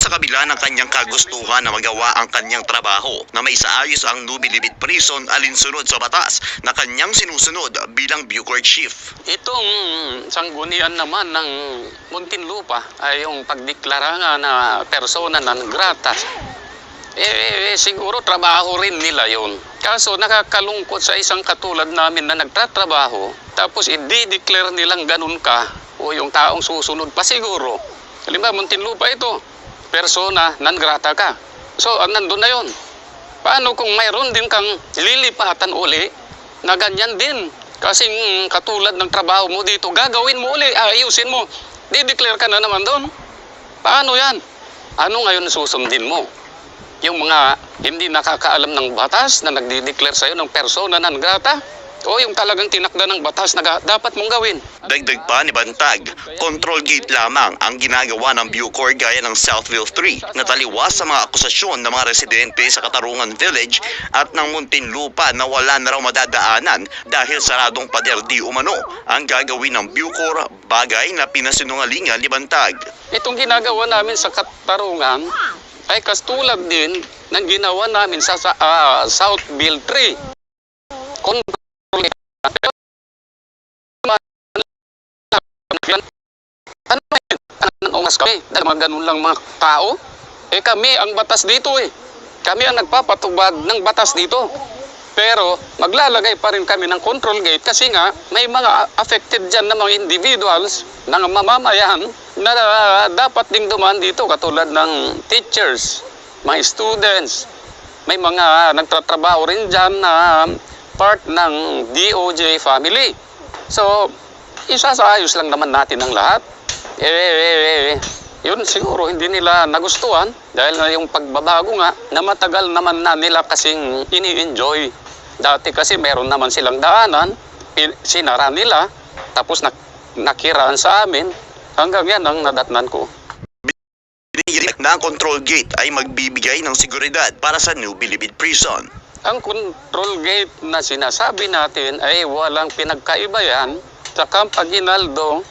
Sa kabila ng kanyang kagustuhan na magawa ang kanyang trabaho na maisaayos ang Nubilibid Prison alinsunod sa batas na kanyang sinusunod bilang Bucor Chief. Itong sanggunian naman ng Muntinlupa ay yung pagdeklara nga na persona non grata. Siguro trabaho rin nila yon. Kaso nakakalungkot sa isang katulad namin na nagtatrabaho tapos i-declare nilang ganun ka o yung taong susunod pa siguro. Halimbawa, Muntinlupa ito, persona non grata ka. So, nandun na yon. Paano kung mayroon din kang lilipatan uli na ganyan din? Kasing katulad ng trabaho mo dito, gagawin mo uli, ayusin mo. Di-declare ka na naman doon. Paano yan? Ano ngayon susundin mo? Yung mga hindi nakakaalam ng batas na nagdi-declare sa'yo ng persona non grata? O yung talagang tinakda ng batas na dapat mong gawin? Dagdag pa ni Bantag, control gate lamang ang ginagawa ng Bucor gaya ng Southville 3 na taliwas sa mga akusasyon ng mga residente sa Katarungan Village at ng Muntinlupa na wala na raw madadaanan dahil saradong pader di umano ang gagawin ng Bucor, bagay na pinasinungalingan ni Bantag. Itong ginagawa namin sa Katarungan ay kastulad din ng ginawa namin sa Southville 3. Kami, dahil mga ganun lang mga tao, kami ang batas dito Kami ang nagpapatubad ng batas dito. Pero maglalagay pa rin kami ng control gate kasi nga may mga affected dyan na mga individuals, ng mamamayan na dapat ding dumaan dito katulad ng teachers, mga students, may mga nagtatrabaho rin dyan na part ng DOJ family. So, isasaayos lang naman natin ang lahat. Yun siguro hindi nila nagustuhan dahil na yung pagbabago nga na matagal naman na nila kasing ini-enjoy. Dati kasi meron naman silang daanan, sinara nila, tapos nakiraan sa amin, hanggang yan ang nadatnan ko. Binigirik na ang control gate ay magbibigay ng seguridad para sa Nubilibid Prison. Ang control gate na sinasabi natin ay walang pinagkaiba yan sa Camp Aguinaldo,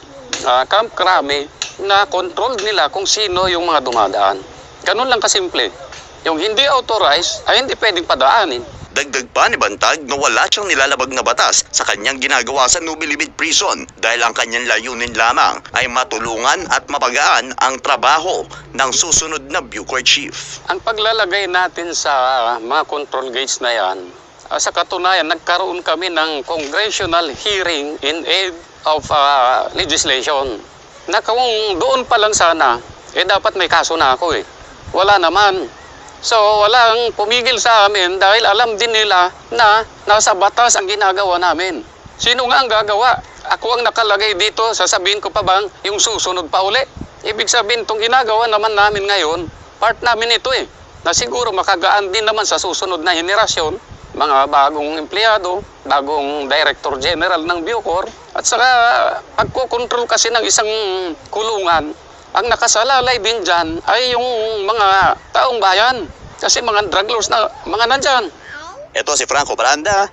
Camp Crame, na control nila kung sino yung mga dumadaan. Ganun lang kasimple. Yung hindi authorized ay hindi pwedeng padaanin. Dagdag pa ni Bantag na wala siyang nilalabag na batas sa kanyang ginagawa sa Nubilibid Prison dahil ang kanyang layunin lamang ay matulungan at mapagaan ang trabaho ng susunod na Bucor Chief. Ang paglalagay natin sa mga control gates na yan, sa katunayan, nagkaroon kami ng congressional hearing in aid of legislation. Na kung doon pa lang sana, dapat may kaso na ako Wala naman. So, walang pumigil sa amin dahil alam din nila na nasa batas ang ginagawa namin. Sino nga ang gagawa? Ako ang nakalagay dito, sasabihin ko pa bang yung susunod pa uli? Ibig sabihin, itong ginagawa naman namin ngayon, part namin ito na siguro makagaan din naman sa susunod na henerasyon, mga bagong empleyado, bagong Director General ng Bucor, at saka pagkokontrol kasi ng isang kulungan, ang nakasalalay din dyan ay yung mga taong bayan. Kasi mga drug lords na mga nandyan. Ito si Franco Baranda.